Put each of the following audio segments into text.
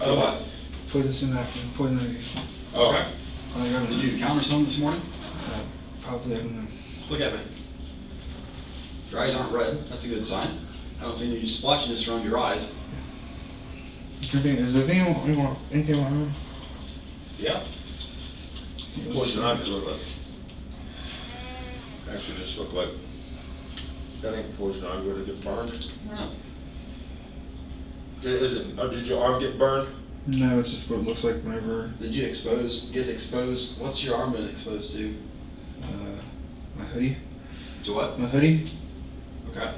So what? Poison ivy. Okay. Did you encounter some this morning? Probably, I don't know. Look at me. Your eyes aren't red. That's a good sign. I don't see any splotchiness around your eyes. Is there anything wrong? Yeah. Poison ivy look like. Actually, just look like. I think poison ivy would have get burned. Yeah. Is it? Did your arm get burned? No, it's just what it looks like whenever. Did you get exposed? What's your arm been exposed to? My hoodie. To what? My hoodie. Okay.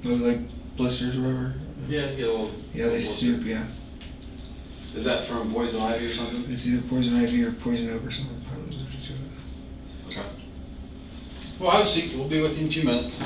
Those like blisters or whatever. Yeah, you get a little. Yeah, they soup. Yeah. Is that from poison ivy or something? It's either poison ivy or poison oak or something. Probably allergic to it. Okay. Well, have a seat. We'll be with you in a few minutes.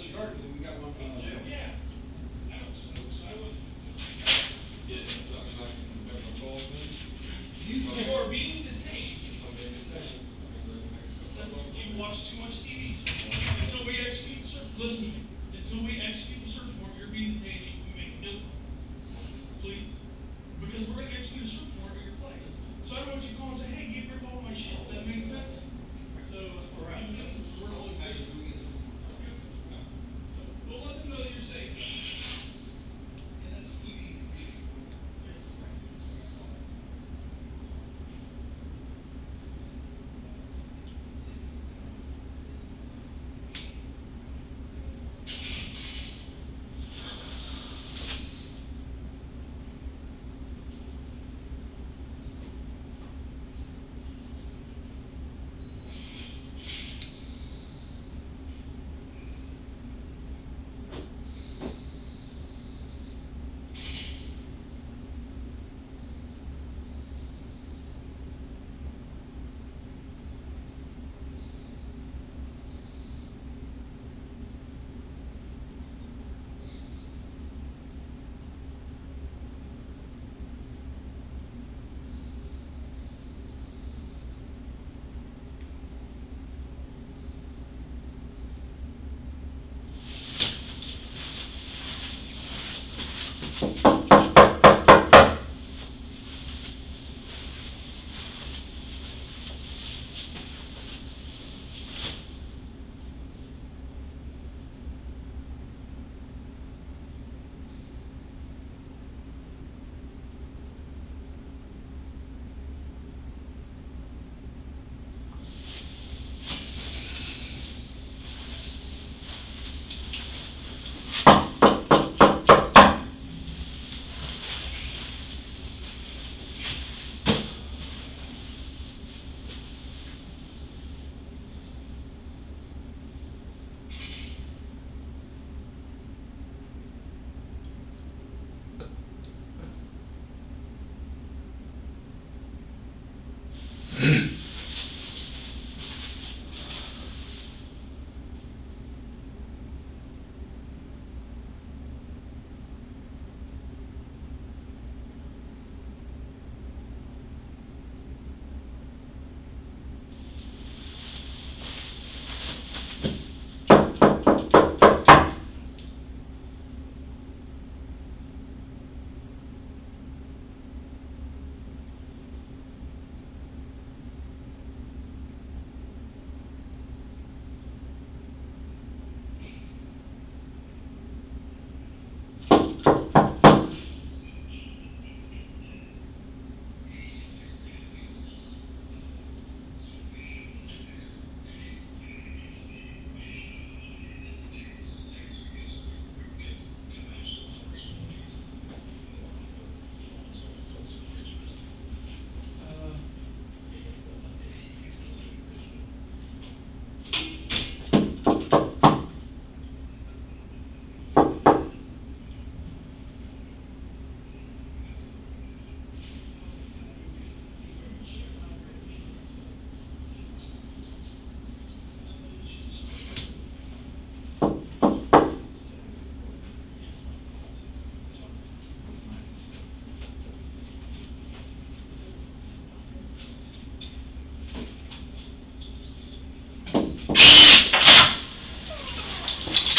you are, because we got one from the jail. Yeah. I don't smoke, so I wasn't. Yeah, something like a ball thing. You are being detained. Okay, detained. You watch too much TV. Until we execute the search, listen to me. Until we execute the search warrant, you're being detained and you make a deal. Please. Because we're gonna execute a search warrant at your place. So I don't want you to call and say, hey, get rid of all my shit. Does that make sense? So. All right. We're holding back until we get some. Well, let them know that you're safe. And that's TV.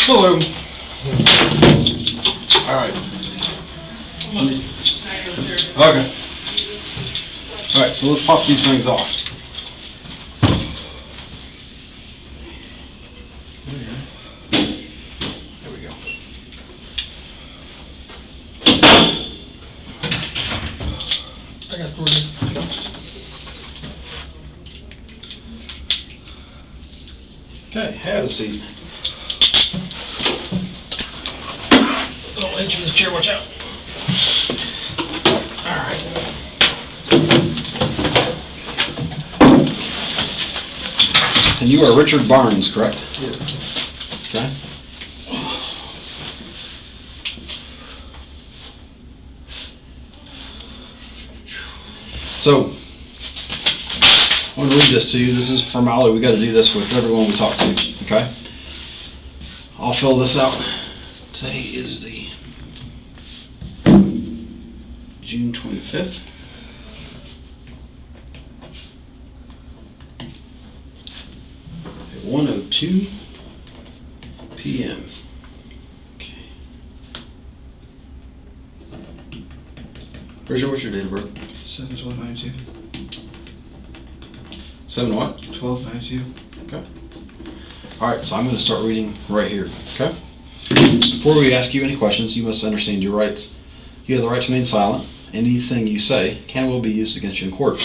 Hello. All right. Okay. All right, so let's pop these things off. There we go. I got Gordon. Okay, have a seat. Don't inch in this chair, watch out. All right. And you are Richard Barnes, correct? Yeah. Okay. So, I want to read this to you. This is formality. We got to do this with everyone we talk to, okay? I'll fill this out. Today is the June 25th. At 1:02 p.m. Okay. What's your date of birth? 7/12/92. 7 what? 12/92. Okay. All right, so I'm going to start reading right here, okay? Before we ask you any questions, you must understand your rights. You have the right to remain silent. Anything you say can and will be used against you in court.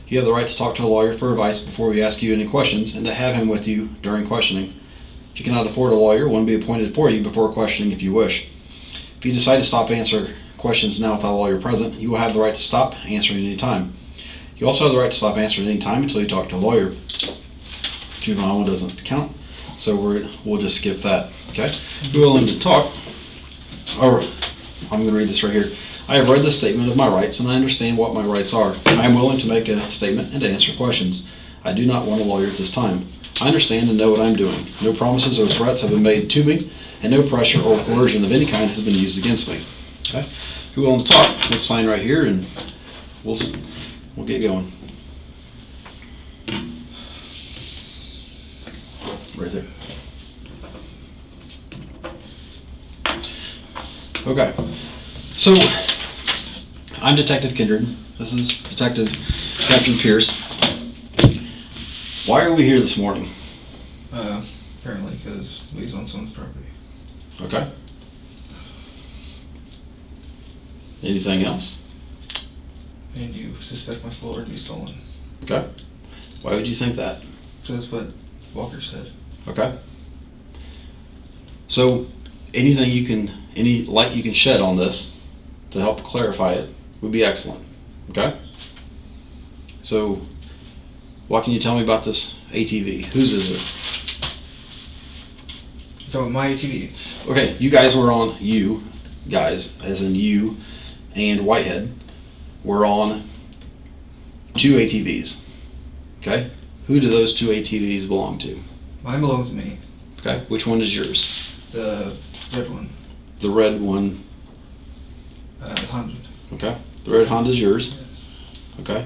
You have the right to talk to a lawyer for advice before we ask you any questions and to have him with you during questioning. If you cannot afford a lawyer, one will be appointed for you before questioning if you wish. If you decide to stop answering questions now without a lawyer present, you will have the right to stop answering at any time. You also have the right to stop answering at any time until you talk to a lawyer. Juvenile one doesn't count, so we'll just skip that. Okay? You're willing to talk, or I'm going to read this right here. I have read the statement of my rights, and I understand what my rights are. I am willing to make a statement and to answer questions. I do not want a lawyer at this time. I understand and know what I'm doing. No promises or threats have been made to me, and no pressure or coercion of any kind has been used against me. Okay? If you're willing to talk, let's sign right here, and we'll get going. Right there. Okay. So, I'm Detective Kindred. This is Detective Captain Pierce. Why are we here this morning? Apparently because Lee's on someone's property. Okay. Anything else? And you suspect my floor to be stolen. Okay. Why would you think that? So that's what Walker said. Okay. So, any light you can shed on this to help clarify it would be excellent. Okay? So, what can you tell me about this ATV? Whose is it? You're talking about my ATV? Okay, you guys, as in you and Whitehead, were on 2 ATVs. Okay? Who do those 2 ATVs belong to? Mine belongs to me. Okay, which one is yours? The red one. The red one. Honda. Okay, the red Honda is yours. Yes. Okay,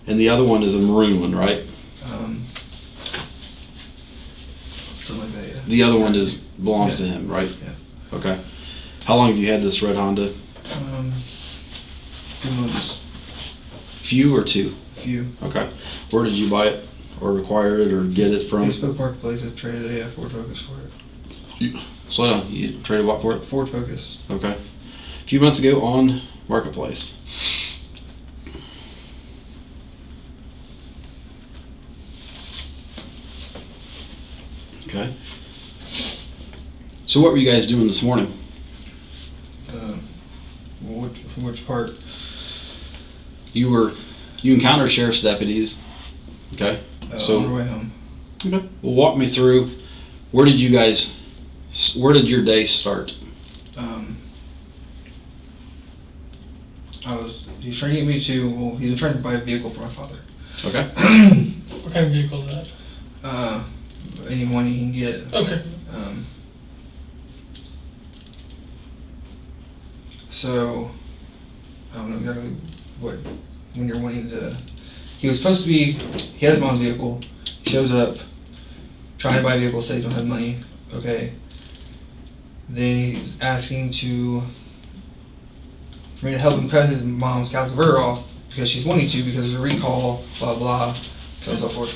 and the other one is a maroon one, right? Something like that, yeah. The other one belongs to Yeah. him, right? Yeah. Okay. How long have you had this red Honda? 2 months. Few or 2? Few. Okay. Where did you buy it, or acquire it, or get it from? Facebook Marketplace. I traded a Ford Focus for it. Slow down. You traded what for it? Ford Focus. Okay. A few months ago on Marketplace. Okay. So what were you guys doing this morning? From which part? You encountered sheriff's deputies. Okay. On our way home. Okay. Well, walk me through. Where did your day start? He was trying to get me to, he was trying to buy a vehicle for my father. Okay. What kind of vehicle is that? Any money he can get. Okay. So, I don't know exactly when you're wanting to, he was supposed to be, he has his mom's vehicle, shows up, trying to buy a vehicle, says he don't have money, okay. Then he's asking for me to help him cut his mom's Calico converter off because she's wanting to because there's a recall, blah blah, so on and so forth.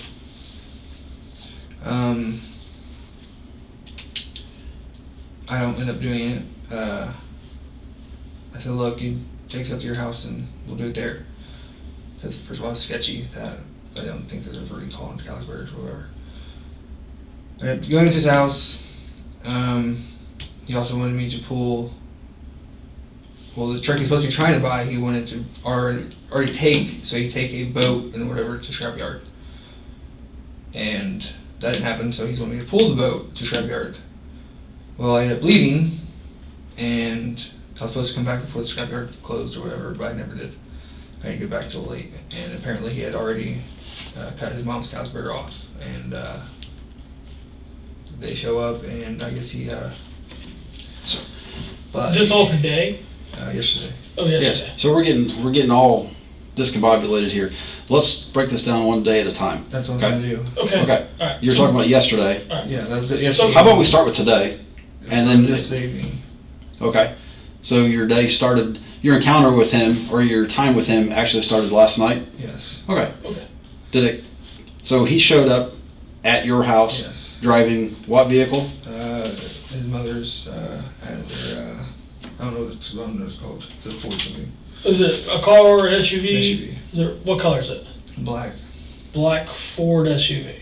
I don't end up doing it. I said, look, you take us up to your house and we'll do it there. Because first of all, it's sketchy that I don't think there's a recall on Calico converters or whatever. And going to his house, he also wanted me to pull. Well, the truck he's supposed to be trying to buy, he wanted to already take, so he'd take a boat and whatever to scrapyard. And that didn't happen, so he's wanting me to pull the boat to scrapyard. Well, I ended up leaving, and I was supposed to come back before the scrapyard closed or whatever, but I never did. I didn't get back till late, and apparently he had already cut his mom's Calico off, and they show up, and I guess he. Is this all today? Yesterday. Oh, yesterday. Yes. So we're getting all discombobulated here. Let's break this down one day at a time. That's what I'm Okay? trying to do. Okay. Okay. All right. You're talking about yesterday. All right. Yeah, that was it. Yesterday. How about we start with today, and then yesterday evening. okay. So your day started. Your encounter with him or your time with him actually started last night. Yes. Okay. Okay. Did it? So he showed up at your house Yes. driving what vehicle? His mother's had their I don't know what it's called. It's a Ford something. Is it a car or an SUV? SUV. Is it, what color is it? Black. Black Ford SUV.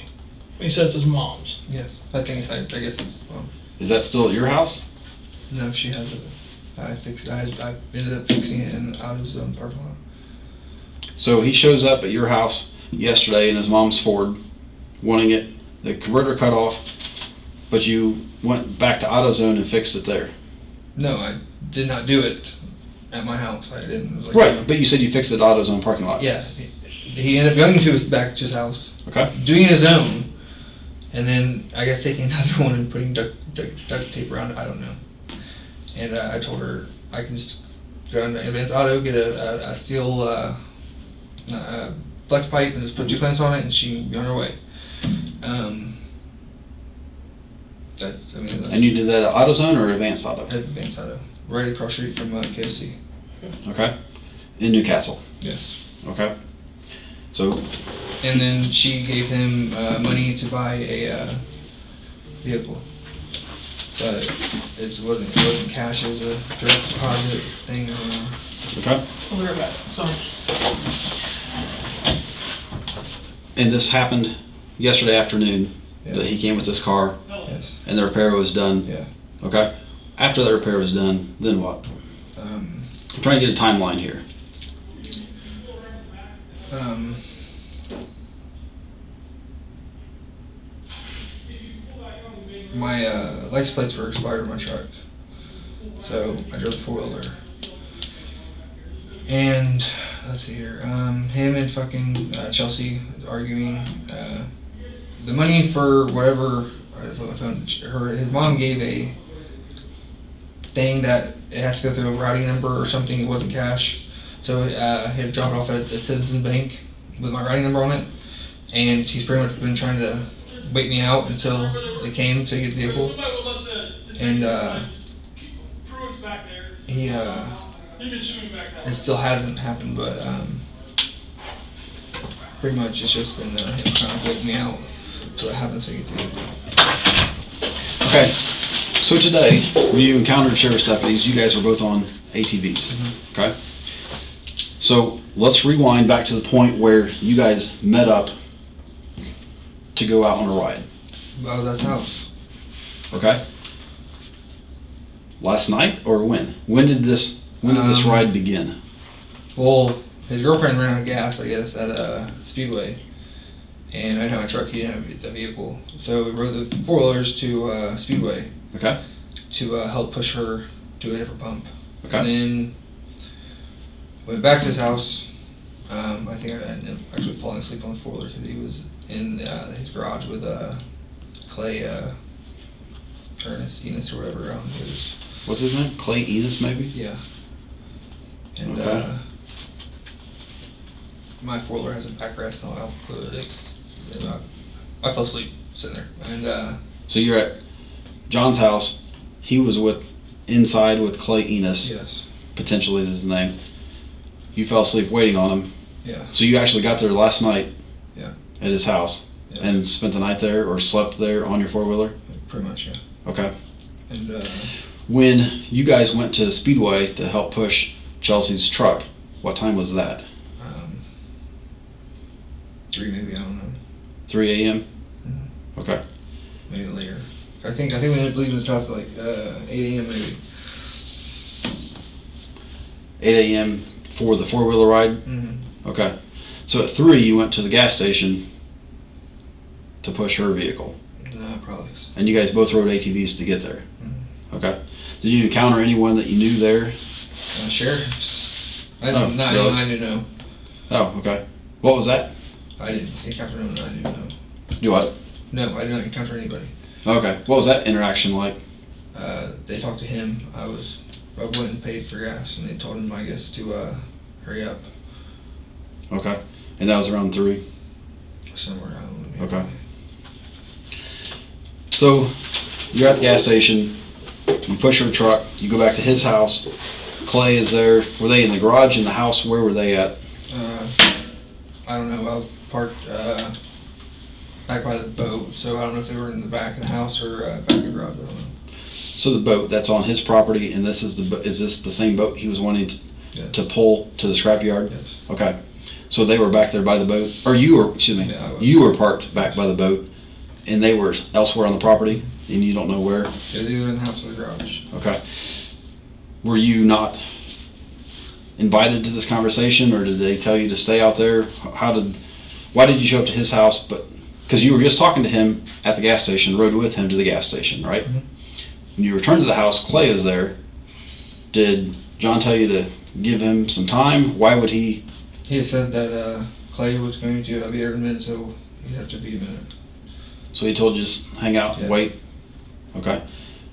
He says it's mom's. Yeah. I think I guess it's Is that still at your house? no. She has it. I fixed it. I ended up fixing it in out of zone parking lot. So he shows up at your house yesterday in his mom's Ford, wanting it, the converter cut off, but you went back to AutoZone and fixed it there. No, I did not do it at my house. I didn't. It was like, Right, but you said you fixed it at AutoZone parking lot. Yeah. He ended up going to his back to his house, Okay. doing his own, and then I guess taking another one and putting duct tape around it. I don't know. And I told her I can just go into Advanced Auto, get a steel flex pipe, and just put 2 clamps on it, and she can be on her way. That's And you did that at AutoZone or Advanced Auto? at Advanced Auto, right across the street from KFC. Okay. In Newcastle. Yes. Okay. So And then she gave him money to buy a vehicle, but it wasn't cash. It was a direct deposit thing. I don't know. okay. I'll be right back. Sorry. And this happened yesterday afternoon. Yeah. That he came with his car Yes. and the repair was done. Yeah. Okay. After the repair was done, then what? I'm trying to get a timeline here. My license plates were expired on my truck, so I drove the 4-wheeler. And let's see here, him and fucking Chelsea arguing. The money for whatever, his mom gave a thing that it has to go through a routing number or something. It wasn't cash, so he had to drop it off at the Citizens Bank with my routing number on it. And he's pretty much been trying to wait me out until they came to get the vehicle. And Pruitt's back there. he You've been shooting back that it still hasn't happened, but pretty much it's just been him trying to wait me out until it happens to get the vehicle. Okay. So today, when you encountered sheriff's deputies, you guys were both on ATVs. Okay. So let's rewind back to the point where you guys met up to go out on a ride. I was at his house. Okay. Last night or when? When did this ride begin? Well, his girlfriend ran out of gas, I guess, at Speedway, and I didn't have my truck. He didn't have the vehicle, so we rode the 4-wheelers to Speedway Okay. to help push her to a different pump. Okay. And then went back to his house. I think I ended up actually falling asleep on the 4-wheeler because he was in his garage with Clay Enos or whatever. It was, What's his name? Clay Enos, maybe? yeah. And Okay. my 4-wheeler has a backrest and all. I fell asleep sitting there. And So you're at John's house. He was inside with Clay Enos. yes, Potentially is his name. You fell asleep waiting on him. yeah, So you actually got there last night. Yeah. At his house. Yeah. And spent the night there or slept there on your 4-wheeler? pretty much, yeah. Okay. And When you guys went to Speedway to help push Chelsea's truck, what time was that? 3 maybe, I don't know. 3 a.m.? Mhm. Okay. Maybe later. I think we ended up leaving his house at like 8 a.m. maybe. 8 a.m. for the 4-wheeler ride? Mm-hmm. Okay. So at 3 you went to the gas station to push her vehicle. No, probably. And you guys both rode ATVs to get there? Mm-hmm. Okay. Did you encounter anyone that you knew there? Sheriffs. I Oh, didn't. Not really? anyone I didn't know. Oh, okay. What was that? I didn't encounter anyone I didn't know. Do what? No, I did not encounter anybody. Okay. What was that interaction like? They talked to him. I went and paid for gas, and they told him, I guess, to hurry up. Okay. And that was around 3? Somewhere around. Okay. So, you're at the gas station, you push your truck, you go back to his house, Clay is there. Were they in the garage, in the house? Where were they at? I don't know. I was parked back by the boat, so I don't know if they were in the back of the house or back of the garage. I don't know. So the boat, that's on his property, and this is is this the same boat he was wanting to pull to the scrapyard? Yes. Okay. So they were back there by the boat, or you were, excuse me, Yeah, I was. you were parked back by the boat, and they were elsewhere on the property, and you don't know where? It was either in the house or the garage. Okay. Were you not invited to this conversation, or did they tell you to stay out there? Why did you show up to his house? Because you were just talking to him at the gas station, rode with him to the gas station, right? Mhm. When you returned to the house, Clay is there. Did John tell you to give him some time? Why would he? He said that Clay was going to be there in a minute, so he'd have to be a minute. So he told you just hang out and Yeah. wait? Okay.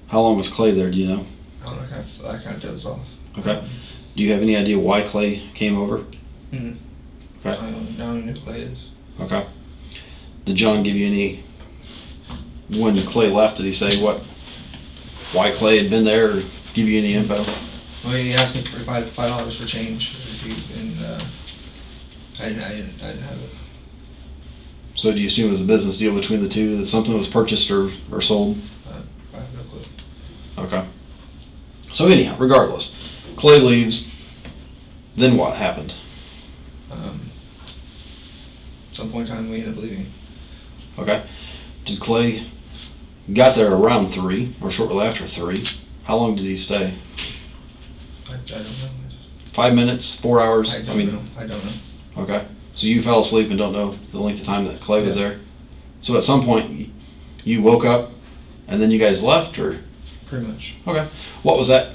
How long was Clay there, do you know? I don't know. I kind of dozed off. Okay. Do you have any idea why Clay came over? Mhm. Okay. I don't know who Clay is. Okay. Did John give you any, when Clay left, did he say why Clay had been there, or give you any info? Well, he asked me for $5 for change, and I didn't have it. So do you assume it was a business deal between the two, that something was purchased or sold? I have no clue. Okay. So anyhow, regardless, Clay leaves, then what happened? Some point in time we ended up leaving. Okay. Did Clay got there around 3 or shortly after 3? How long did he stay? I don't know. 5 minutes, 4 hours? I don't know. I don't know. Okay. So you fell asleep and don't know the length of time that Clay was Yeah. there? So at some point you woke up and then you guys left, or? Pretty much. Okay. What was that?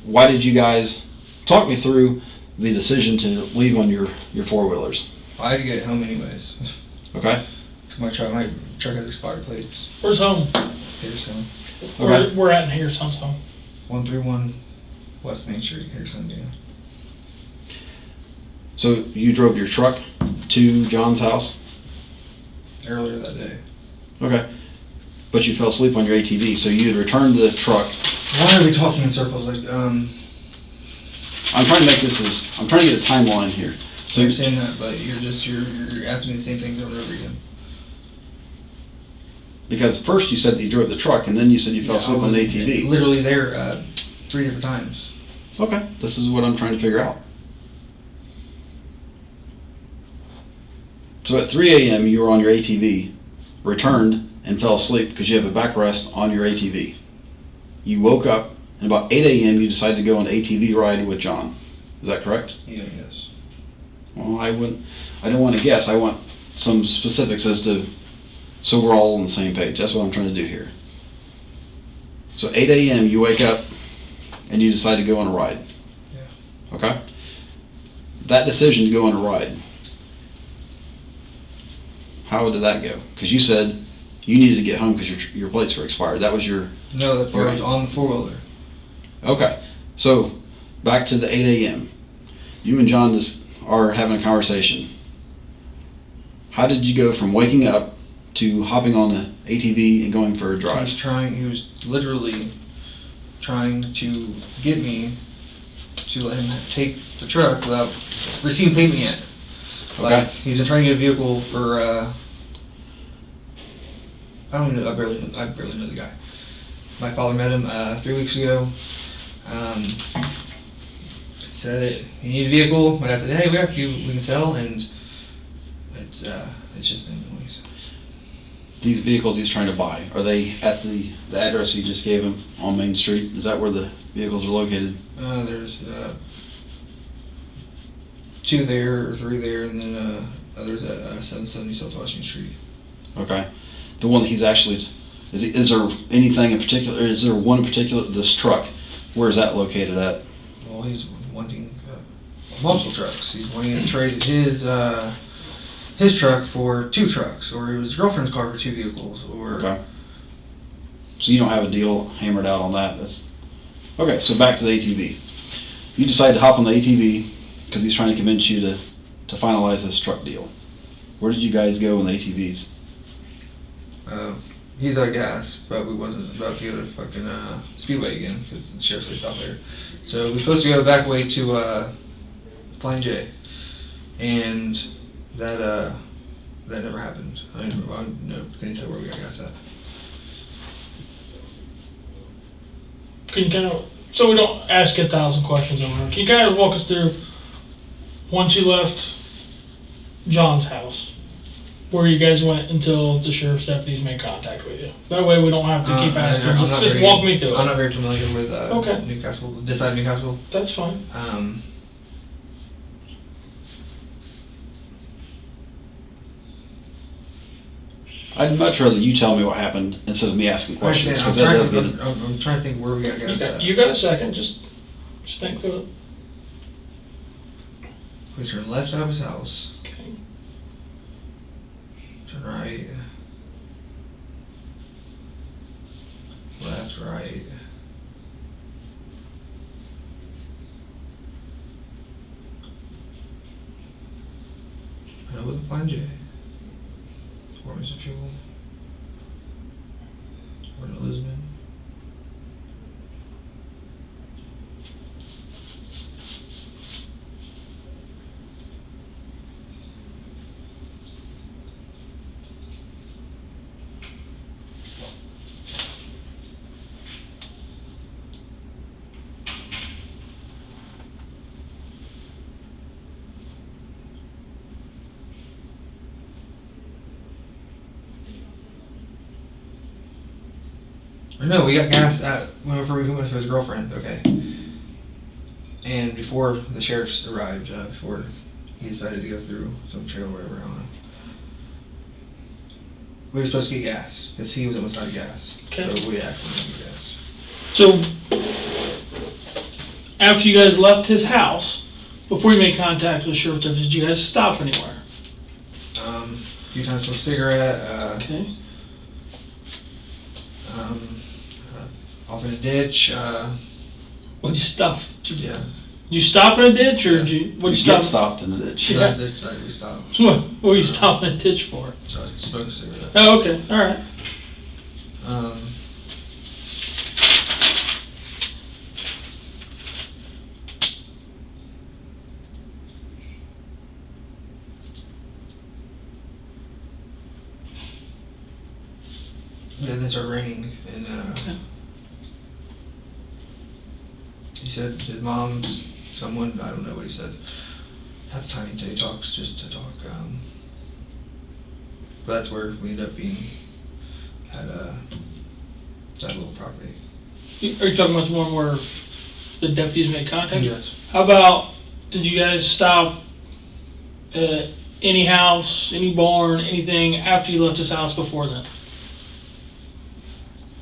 Why did you guys, talk me through the decision to leave on your four-wheelers? I had to get home anyways. Okay. My truck has expired plates. Where's home? Here's home. Okay. We're at here's home's home. 131 West Main Street. Here's home, Indiana. So you drove your truck to John's house? Earlier that day. Okay. But you fell asleep on your ATV, so you had returned the truck. Why are we talking in circles? Like, I'm trying to make this I'm trying to get a timeline here. so you're saying that, but you're asking me the same things over and over again. Because first you said that you drove the truck, and then you said you fell asleep on the ATV. Literally there 3 different times. Okay, this is what I'm trying to figure out. So at 3 a.m. you were on your ATV, returned, and fell asleep because you have a backrest on your ATV. You woke up, and about 8 a.m. you decided to go on an ATV ride with John. Is that correct? Yeah, yes. Well, I don't want to guess. I want some specifics as to, so we're all on the same page. That's what I'm trying to do here. So 8 a.m. you wake up, and you decide to go on a ride. Yeah. Okay? That decision to go on a ride, how did that go? Because you said you needed to get home because your plates were expired. That was your... No, that was on the 4-wheeler. Okay. So, back to the 8 a.m. You and John just are having a conversation. How did you go from waking up to hopping on the ATV and going for a drive? He was literally trying to get me to let him take the truck without receiving payment yet. Like, Okay. he's been trying to get a vehicle for, I don't know, I barely know the guy. My father met him 3 weeks ago. Said that he needed a vehicle. My dad said, hey, we have a few we can sell, and it's just been noise. These vehicles he's trying to buy, are they at the address you just gave him on Main Street? Is that where the vehicles are located? There's 2 there, or 3 there, and then others at 770 South Washington Street. Okay. The one that he's actually, is there anything in particular, is there one in particular, this truck, where is that located at? Well, he's wanting multiple trucks. He's wanting to trade his his truck for 2 trucks, or it was his girlfriend's car for 2 vehicles, or Okay. So you don't have a deal hammered out on that. Okay, so back to the ATV. You decide to hop on the ATV because he's trying to convince you to finalize this truck deal. Where did you guys go in the ATVs? he's out of gas, but we wasn't about to go to fucking Speedway again because the sheriff's place out there. So we were supposed to go back way to Flying J, and that never happened. I couldn't tell where we got gas at. Can you kind of, so we don't ask you 1,000 questions over here, can you kind of walk us through, once you left John's house, where you guys went until the sheriff's deputies made contact with you? That way we don't have to keep asking, just walk me through it. I'm not very familiar with Okay. Newcastle, this side of Newcastle. That's fine. I'd much rather you tell me what happened instead of me asking questions. I'm 'cause that does get trying to think where we got gas at. You got a second, just think through it. We turned left out of his house. Okay. Turn right. Left, right. And it wasn't Flying J. 4 minutes of fuel. We're in Lisbon. No, we got gas at whenever we went to his girlfriend. Okay. And before the sheriffs arrived, before he decided to go through some trail or whatever, I don't know. We were supposed to get gas because he was almost out of gas. Okay. So we actually got gas. So, after you guys left his house, before you made contact with the sheriff's deputies, did you guys stop anywhere? A few times for a cigarette. Okay. Off in a ditch. What'd you stop? Yeah. Did you stop in a ditch, or Yeah. did you? What'd You you get stop? stopped in the ditch. Yeah. That ditch side we stopped. What were you stopping in a ditch for? So I smoked a cigarette. Oh, okay. All right. Then it started raining, and Okay. he said his mom's someone, I don't know what he said. At the time he talks just to talk. But that's where we ended up being at that little property. Are you talking about the one where the deputies made contact? Yes. How about, did you guys stop at any house, any barn, anything after you left his house before then?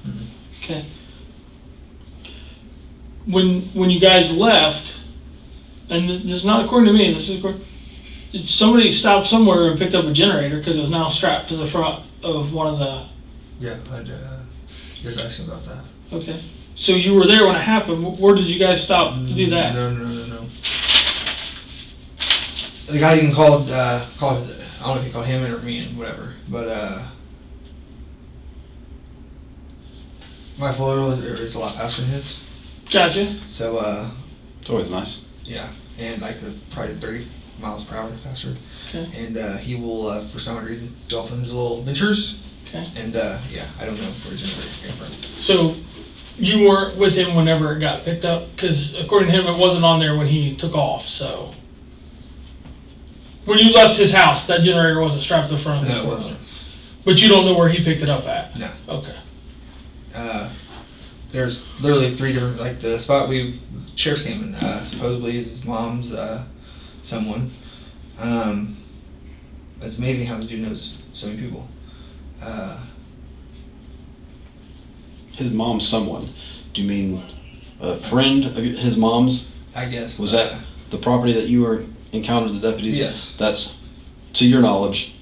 Mhm. Okay. When you guys left, and this is not according to me, this is according, somebody stopped somewhere and picked up a generator because it was now strapped to the front of one of the. Yeah, you guys asking about that. Okay. So you were there when it happened. Where did you guys stop to do that? No. The guy even called, I don't know if he called him or me and whatever, but my folder is a lot faster than his. Gotcha. So It's always nice. yeah, and like probably 30 miles per hour faster. Okay. And he will, for some reason, go off on his little ventures. Okay. And yeah, I don't know where his generator came from. So you weren't with him whenever it got picked up? Because according to him, it wasn't on there when he took off, so. When you left his house, that generator wasn't strapped to the front of his No, it Ford. wasn't. But you don't know where he picked it up at? No. Okay. There's literally 3 different, like the spot sheriff came in, supposedly is his mom's, someone. It's amazing how the dude knows so many people. His mom's someone. Do you mean a friend of his mom's? I guess. Was that the property that you were encountered the deputies? Yes. That's to your knowledge,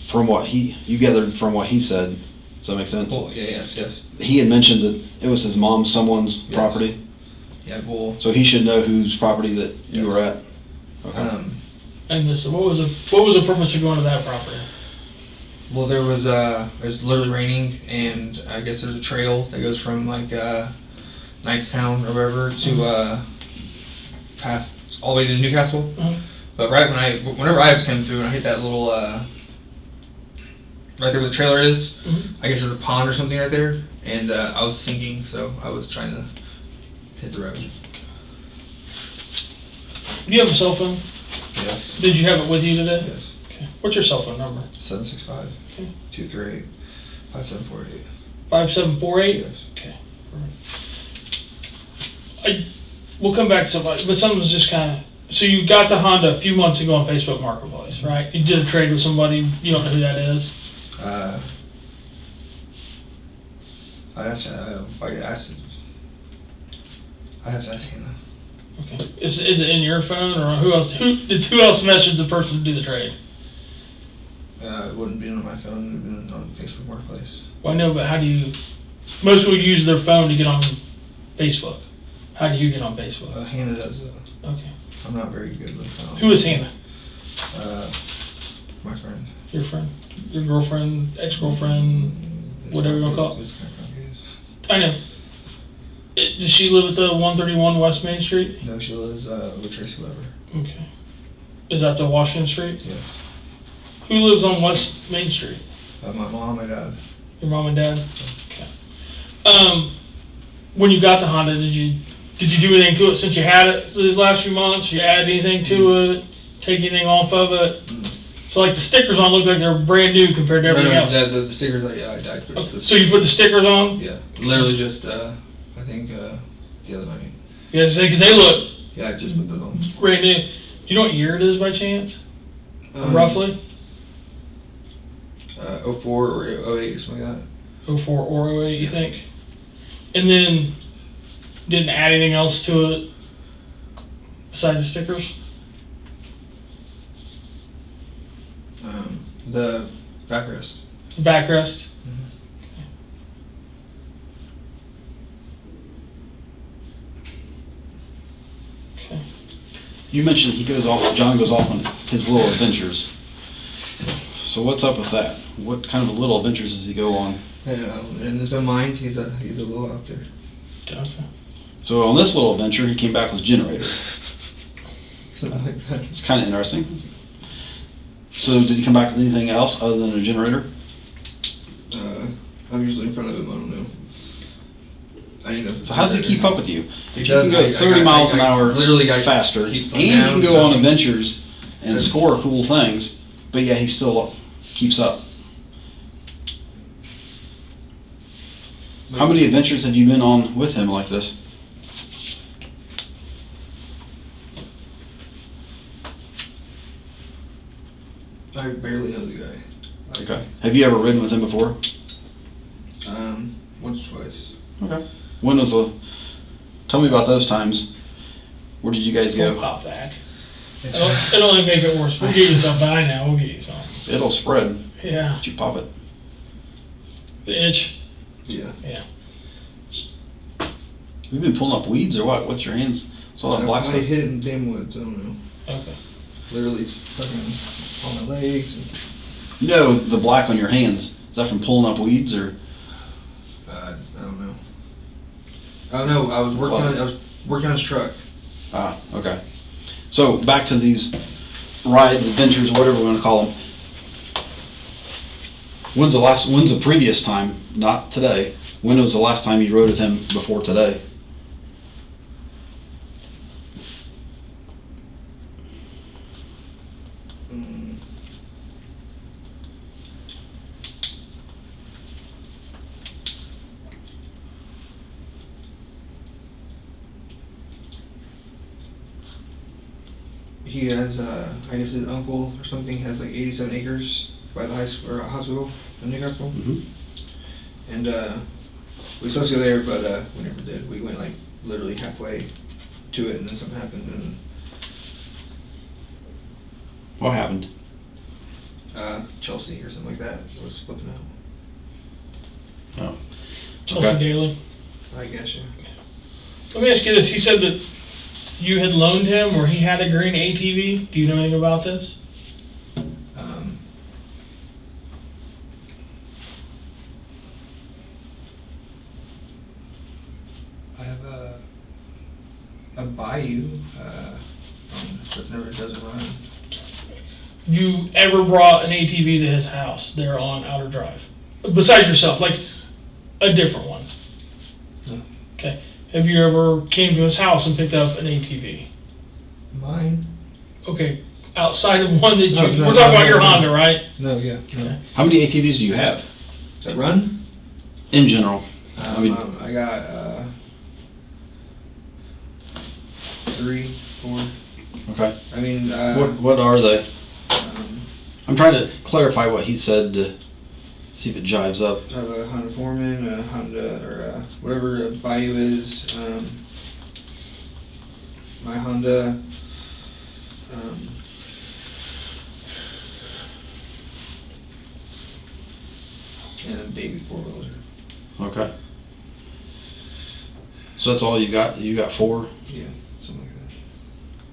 from what you gathered from what he said, does that make sense? Well, yeah, yes. He had mentioned that it was his mom, someone's Yes. property, Yeah, well, so he should know whose property that you were at. Okay. And this, what was the purpose of going to that property? well, there's literally raining, and I guess there's a trail that goes from like Knightstown or wherever to past all the way to Newcastle. Mhm. But whenever I was coming through and I hit that little right there where the trailer is, Mhm. I guess there's a pond or something right there, and I was sinking, so I was trying to hit the road. Do you have a cell phone? Yes. Did you have it with you today? Yes. Okay. What's your cell phone number? 765 Okay. 238 5748. 5748? Yes. Okay. We'll come back to somebody, but something's just kind of, so you got the Honda a few months ago on Facebook Marketplace, right? You did a trade with somebody, you don't know who that is? I'd have to, if I could ask, I'd have to ask Hannah. Okay. Is it in your phone, or who else messaged the person to do the trade? It wouldn't be on my phone, it would have been on Facebook Marketplace. Well, I know, but how do you, most people use their phone to get on Facebook. How do you get on Facebook? Hannah does it. Okay. I'm not very good with Who is Hannah? My friend. Your friend? Your girlfriend, ex-girlfriend? Whatever you wanna call it. It's kind of confused. I know. Does she live at the 131 West Main Street? No, she lives with Tracy Lever. Okay. Is that the Washington Street? Yes. Who lives on West Main Street? My mom, my dad. Your mom and dad? Okay. When you got the Honda, did you do anything to it since you had it these last few months? You add anything to it? Take anything off of it? So like the stickers on look like they're brand new compared to everything else. The stickers, I put Okay. So you put the stickers on? Yeah, literally just, I think, the other night. Yeah, because they look Yeah, I just put those on. brand new. Do you know what year it is by chance? Roughly? 04 or 08 or something like that. 04 or 08, you think? And then didn't add anything else to it besides the stickers? The backrest. Backrest? Okay. You mentioned John goes off on his little adventures. So what's up with that? What kind of little adventures does he go on? Yeah, in his own mind, he's a little out there. Gotcha. So on this little adventure, he came back with a generator. Something like that. It's kind of interesting. So did he come back with anything else other than a generator? I'm usually in front of him, I don't know. I didn't know if it's So how does he keep up with you? He If you can go does, 30 miles an hour literally faster, and keeps them you down, can go so- on adventures and Yeah. score cool things, but yeah, he still keeps up. How many adventures have you been on with him like this? I barely know the guy. Okay. Have you ever ridden with him before? Once or twice. Okay. When was tell me about those times. Where did you guys Don't go? pop that. It'll only make it worse. We'll get you some by now. We'll get you some. It'll spread. Yeah. Did you pop it? The itch. Yeah. Yeah. You've been pulling up weeds or what? What's your hands? It's all that black I stuff. hit it in damn woods, I don't know. Okay. Literally fucking on my legs. And, You know the black on your hands. Is that from pulling up weeds or? I don't know. Oh no, I was working on his truck. Ah, okay. So back to these rides, adventures, whatever we want to call them. When's the previous time? Not today. When was the last time you rode with him before today? He has, I guess his uncle or something has like 87 acres by the high school or hospital in Newcastle. Mm-hmm. And we were supposed to go there, but we never did. We went like literally halfway to it, and then something happened. And What happened? Chelsea or something like that was flipping out. Chelsea Okay. Daily. I guess, yeah. Let me ask you this. He said that you had loaned him or he had a green ATV. Do you know anything about this? I have a Bayou, so it never doesn't run. Have you ever brought an ATV to his house there on Outer Drive? Besides yourself, like a different one? No. Okay. Have you ever came to his house and picked up an ATV? Mine? Okay. Outside of one that you... No, we're talking about your no. Honda, right? No, yeah. No. Okay. How many ATVs do you have That run? in general? I got 3, 4. Okay. I mean, What are they? um, I'm trying to clarify what he said to see if it jives up. I have a Honda Foreman, a Honda, or whatever a Bayou is. My Honda. And a baby 4-wheeler. Okay. So that's all you got? You got 4? Yeah, something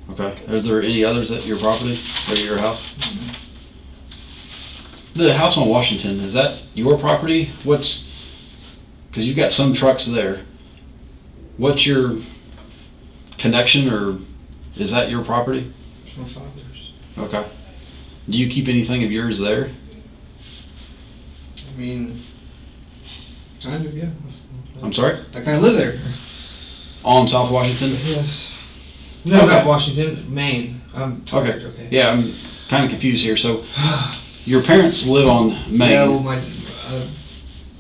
like that. Okay. Are there any others at your property or your house? The house on Washington, is that your property? Because you've got some trucks there. What's your connection, or is that your property? It's my father's. Okay. Do you keep anything of yours there? I mean, kind of, yeah. I'm sorry? I kind of live there. On South Washington? Yes. No, Okay. not Washington, Maine. I'm tired, Okay. Yeah, I'm kind of confused here. So your parents live on Maine. Yeah, well,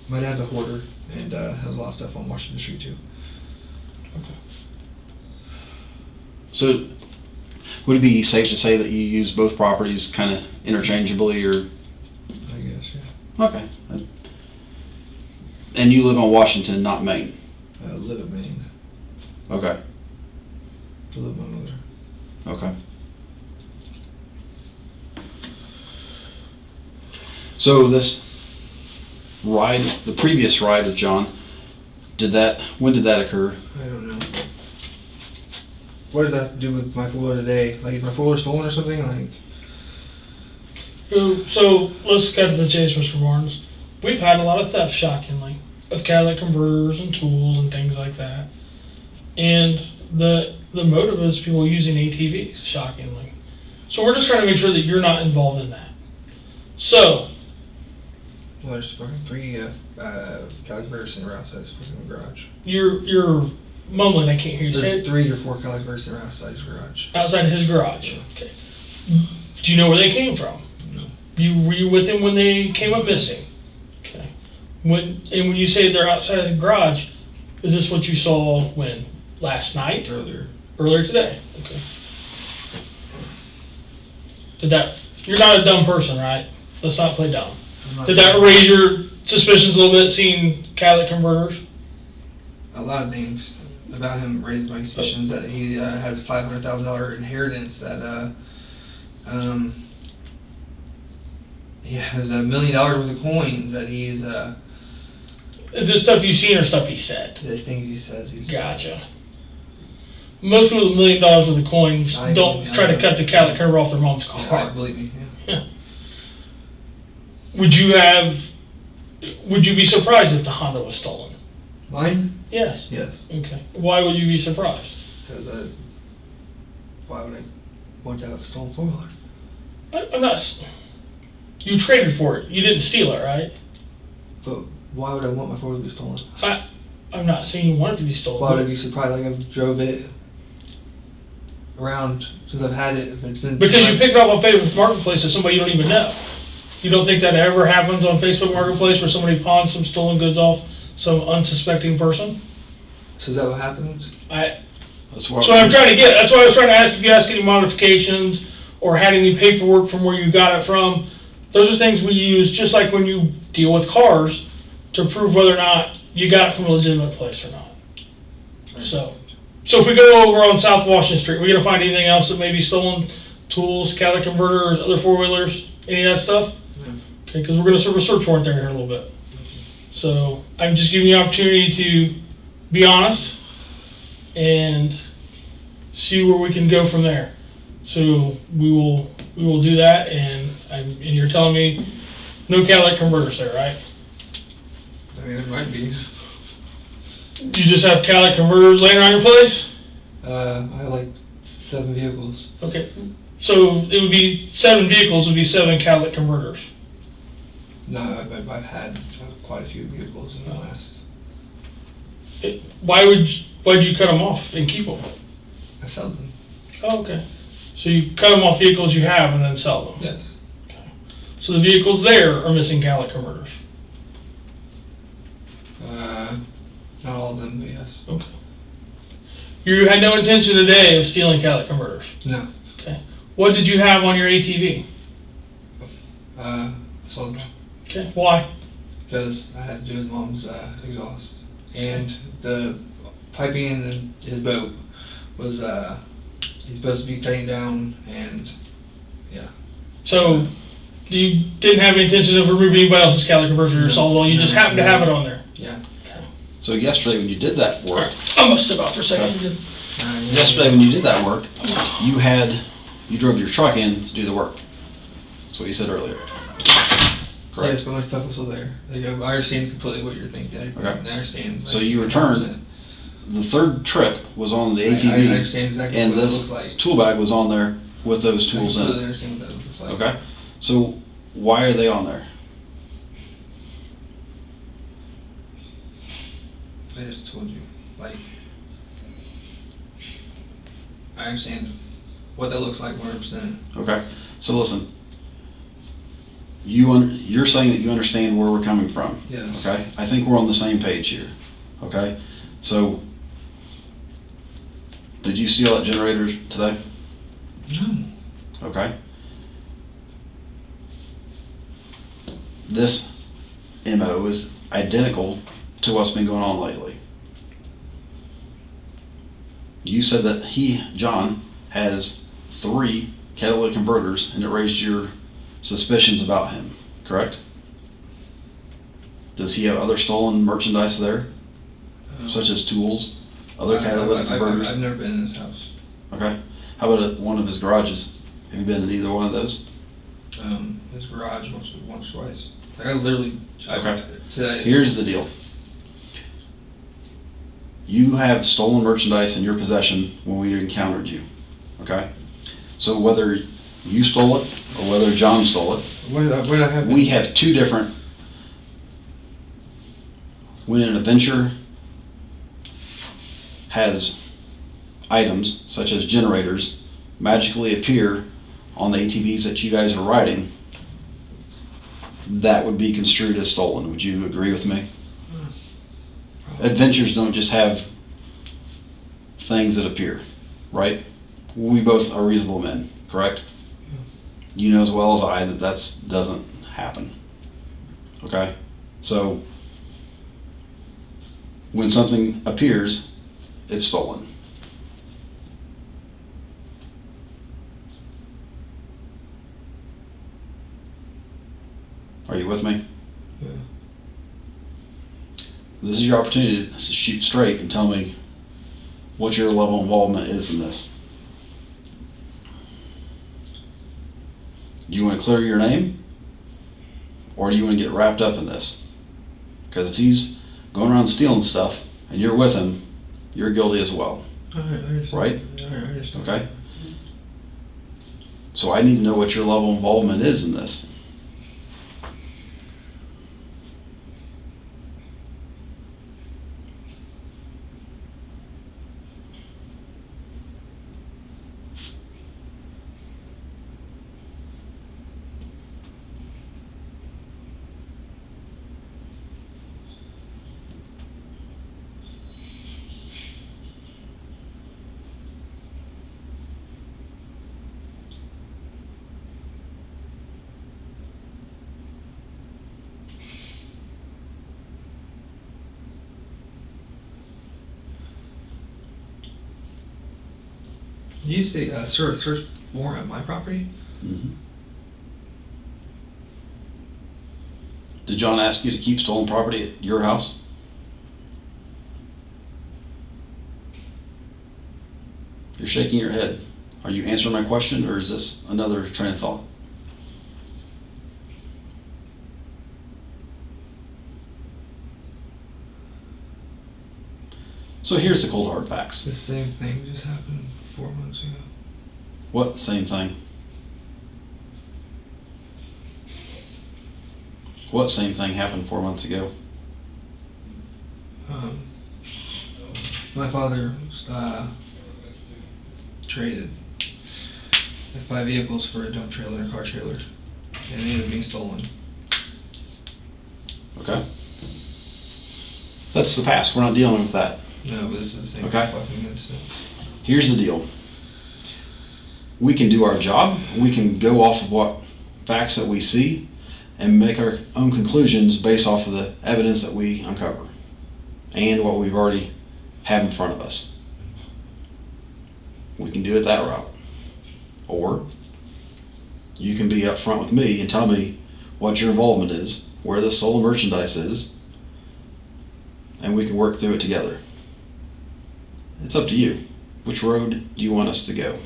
my dad's a hoarder and has a lot of stuff on Washington Street too. So would it be safe to say that you use both properties kind of interchangeably, or? I guess, yeah. Okay. And you live on Washington, not Maine? I live in Maine. Okay. I live with my mother. Okay. So this ride, the previous ride with John, when did that occur? I don't know. What does that have to do with my 4-wheeler today? Like, is my 4-wheeler stolen or something? Like, So let's cut to the chase, Mr. Barnes. We've had a lot of theft, shockingly, of catalytic converters and tools and things like that. And the motive is people using ATVs, shockingly. So we're just trying to make sure that you're not involved in that. So, well, there's fucking 3 calipers sitting around outside this fucking garage. you're mumbling, I can't hear you say There's it. 3 or 4 calipers sitting around outside his garage. Outside his garage. Okay. Do you know where they came from? No. Were you with him when they came up missing? Okay. When you say they're outside his garage, is this what you saw when? Last night? Earlier today. Okay. You're not a dumb person, right? Let's not play dumb. Did that raise your suspicions a little bit, seeing catalytic converters? A lot of things about him raised my suspicions that he has a $500,000 inheritance, that he has $1 million worth of coins, that he's Is this stuff you've seen or stuff he said? I think he says he's Gotcha. Most people with $1 million worth of coins don't try to cut the catalytic converter off their mom's car. Yeah, believe me. Yeah. Would you be surprised if the Honda was stolen? Mine? Yes. Yes. Okay. Why would you be surprised? Because why would I want to have a stolen 4-wheeler? I'm not. You traded for it. You didn't steal it, right? But why would I want my 4-wheeler to be stolen? I'm not saying you want it to be stolen. Why would I be surprised? Like, I've drove it around since I've had it. It's been Because you picked it up on Facebook Marketplace as somebody you don't even know. You don't think that ever happens on Facebook Marketplace where somebody pawns some stolen goods off some unsuspecting person? So is that what happened? That's what I'm trying to get. That's why I was trying to ask if you asked any modifications or had any paperwork from where you got it from. Those are things we use just like when you deal with cars to prove whether or not you got it from a legitimate place or not. So if we go over on South Washington Street, we're going to find anything else that may be stolen? Tools, catalytic converters, other 4-wheelers, Any of that stuff? No. Okay, because we're going to serve a search warrant there in a little bit. So I'm just giving you an opportunity to be honest and see where we can go from there. So we will do that, and you're telling me no catalytic converters there, right? I mean, there might be. You just have catalytic converters laying around your place? I have like 7 vehicles. Okay, so it would be 7 vehicles would be 7 catalytic converters. No, I've had quite a few vehicles in the last. Why'd you cut them off and keep them? I sell them. Oh, okay. So you cut them off vehicles you have and then sell them? Yes. Okay. So the vehicles there are missing catalytic converters? Not all of them, but yes. Okay. You had no intention today of stealing catalytic converters? No. Okay. What did you have on your ATV? Sold them. Okay. Why? Because I had to do his mom's exhaust. And the piping in his boat was, he's supposed to be cutting down, and yeah. So you didn't have any intention of removing anybody else's catalytic converter yourself, you just happened to have it on there? Yeah. Okay. So yesterday when you did that work, I'm gonna step out for a second. yesterday when you did that work, you drove your truck in to do the work. That's what you said earlier. Correct? Yes, but my stuff was still there. Like, I understand completely what you're thinking. Okay. I understand. So you returned. The third trip was on the I ATV, understand exactly and what it this looks like. tool bag was on there with those I tools in completely it. understand what that looks like. Okay? So why are they on there? I just told you. Like, I understand what that looks like 100%. Okay? So listen. You're saying that you understand where we're coming from. Yes. Okay? I think we're on the same page here. Okay? So, did you steal that generator today? No. Okay? This MO is identical to what's been going on lately. You said that John, has 3 catalytic converters, and it raised your suspicions about him, correct? Does he have other stolen merchandise there, such as tools, other catalytic converters? I've never been in his house. Okay. How about one of his garages? Have you been in either one of those? His garage once, twice. Like, I literally. Okay. Today. Here's the deal. You have stolen merchandise in your possession when we encountered you. Okay? So whether you stole it or whether John stole it, What did I have? we have 2 different. When an adventure has items such as generators magically appear on the ATVs that you guys are riding, that would be construed as stolen. Would you agree with me? Adventures don't just have things that appear, right? We both are reasonable men, correct? You know as well as I that doesn't happen. Okay? So, when something appears, it's stolen. Are you with me? Yeah. This is your opportunity to shoot straight and tell me what your level of involvement is in this. Do you want to clear your name? Or do you want to get wrapped up in this? Because if he's going around stealing stuff and you're with him, you're guilty as well. Right? I understand. Okay? So I need to know what your level of involvement is in this. Did you say search warrant at my property? Mm-hmm. John ask you to keep stolen property at your house? You're shaking your head. Are you answering my question, or is this another train of thought? So here's the cold hard facts. The same thing just happened 4 months ago. What same thing? What same thing happened 4 months ago? My father traded 5 vehicles for a dump trailer and a car trailer, and they ended up being stolen. Okay. That's the past. We're not dealing with that. No, but this is the same Okay. fucking incident. Here's the deal. We can do our job. We can go off of what facts that we see and make our own conclusions based off of the evidence that we uncover and what we've already have in front of us. We can do it that route. Or you can be upfront with me and tell me what your involvement is, where the stolen merchandise is, and we can work through it together. It's up to you. Which road do you want us to go?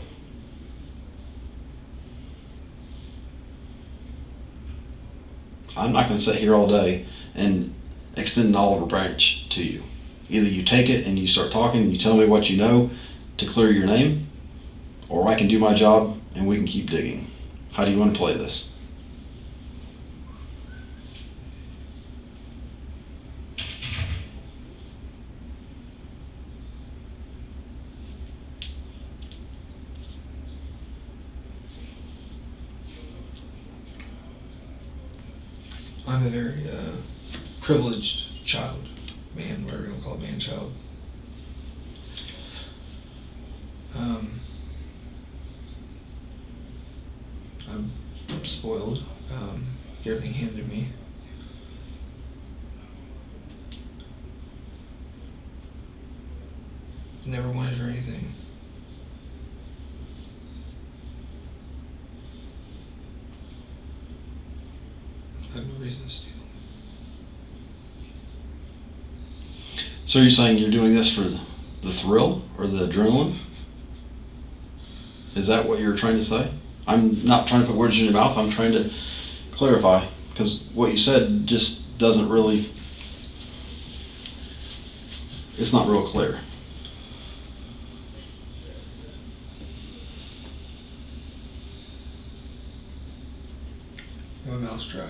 I'm not going to sit here all day and extend an olive branch to you. Either you take it and you start talking and you tell me what you know to clear your name, or I can do my job and we can keep digging. How do you want to play this? I'm a very privileged child, man, whatever you want to call it, man child. I'm spoiled. Everything handed to me. Never wanted for anything. I have no reason to steal. So you're saying you're doing this for the thrill or the adrenaline? Is that what you're trying to say? I'm not trying to put words in your mouth. I'm trying to clarify, because what you said just doesn't really, it's not real clear. My mouth's dry.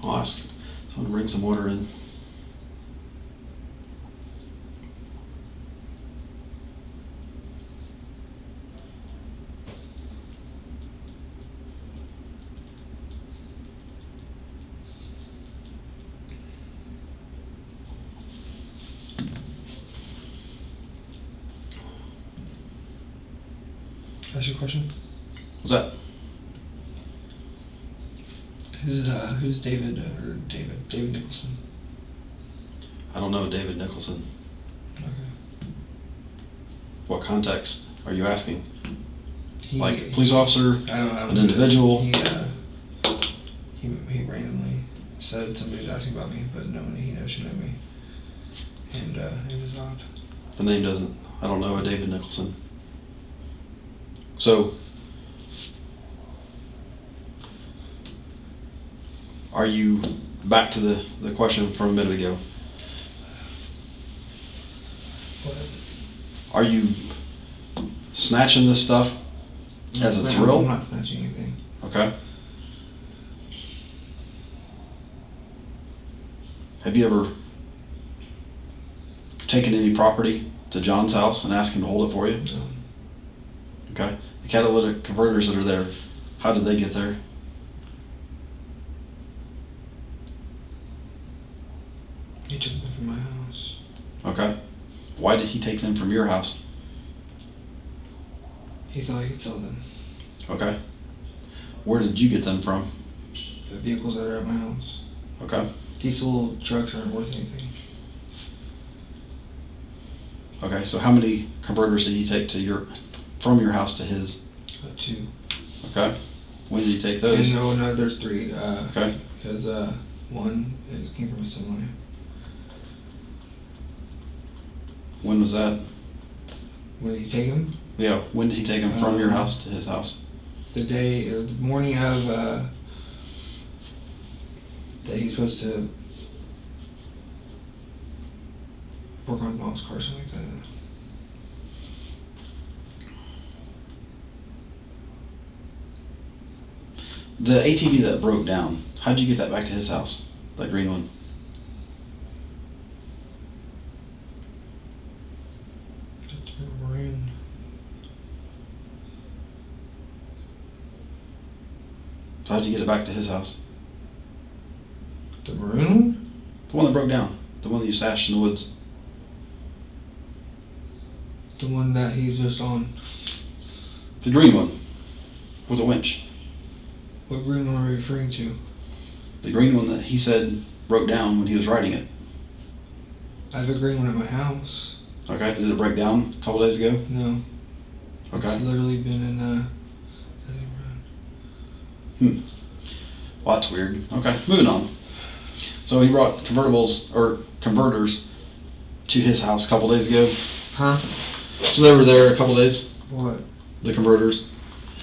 I'll ask someone to bring some water in. Ask your question. What's that? Who's David or David Nicholson? I don't know David Nicholson. Okay. What context are you asking? He, Like a police officer? I don't know. An individual? He randomly said somebody's asking about me, but no one he knows should know me. And it was odd. The name doesn't, I don't know a David Nicholson. So, are you back to the question from a minute ago? What? Are you snatching this stuff as a thrill? I'm not snatching anything. Okay. Have you ever taken any property to John's house and asked him to hold it for you? No. Okay. The catalytic converters that are there, how did they get there? He took them from my house. Okay. Why did he take them from your house? He thought he could sell them. Okay. Where did you get them from? The vehicles that are at my house. Okay. Diesel trucks aren't worth anything. Okay, so how many converters did he take from your house to his? 2. Okay. When did he take those? And no, there's 3. Okay. Because one it came from a semi. When was that? When did he take them? Yeah. When did he take them from your house to his house? The morning of that he's supposed to work on mom's car, something like that. The ATV that broke down, how'd you get that back to his house? That green one? The maroon. So how'd you get it back to his house? The maroon? The one that broke down. The one that you stashed in the woods. The one that he's just on. The green one. With a winch. What green one are you referring to? The green one that he said broke down when he was riding it. I have a green one at my house. Okay, did it break down a couple days ago? No. Okay. It's literally been in Well, that's weird. Okay, moving on. So he brought converters to his house a couple days ago. Huh? So they were there a couple days, What? the converters.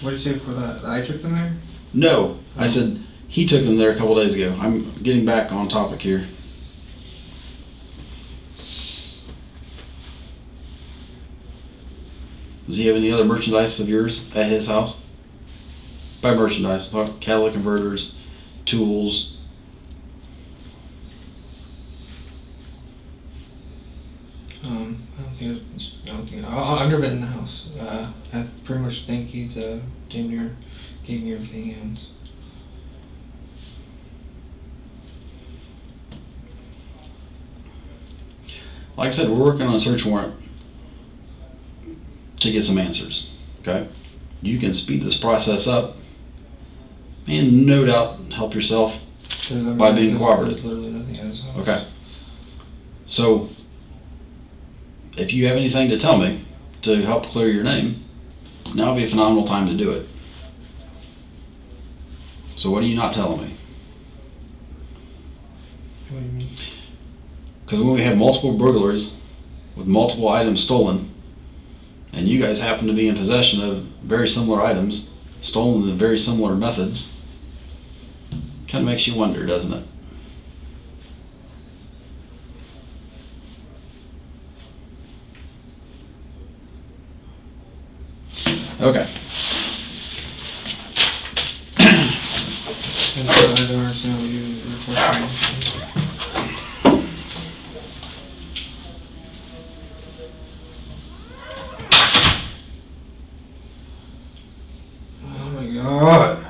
What did you say for that? I took them there? No, I said he took them there a couple days ago. I'm getting back on topic here. Does he have any other merchandise of yours at his house? By merchandise, catalytic converters, tools. I've never been in the house. I pretty much think he's damn near gave me everything he owns. Like I said, we're working on a search warrant to get some answers. Okay, you can speed this process up, and no doubt help yourself by being cooperative. There's literally nothing at his house. Okay. So, if you have anything to tell me to help clear your name, now would be a phenomenal time to do it. So what are you not telling me? What do you mean? Because when we have multiple burglaries with multiple items stolen, and you guys happen to be in possession of very similar items, stolen in very similar methods, kind of makes you wonder, doesn't it? Okay. I don't understand what your question is. Oh my god.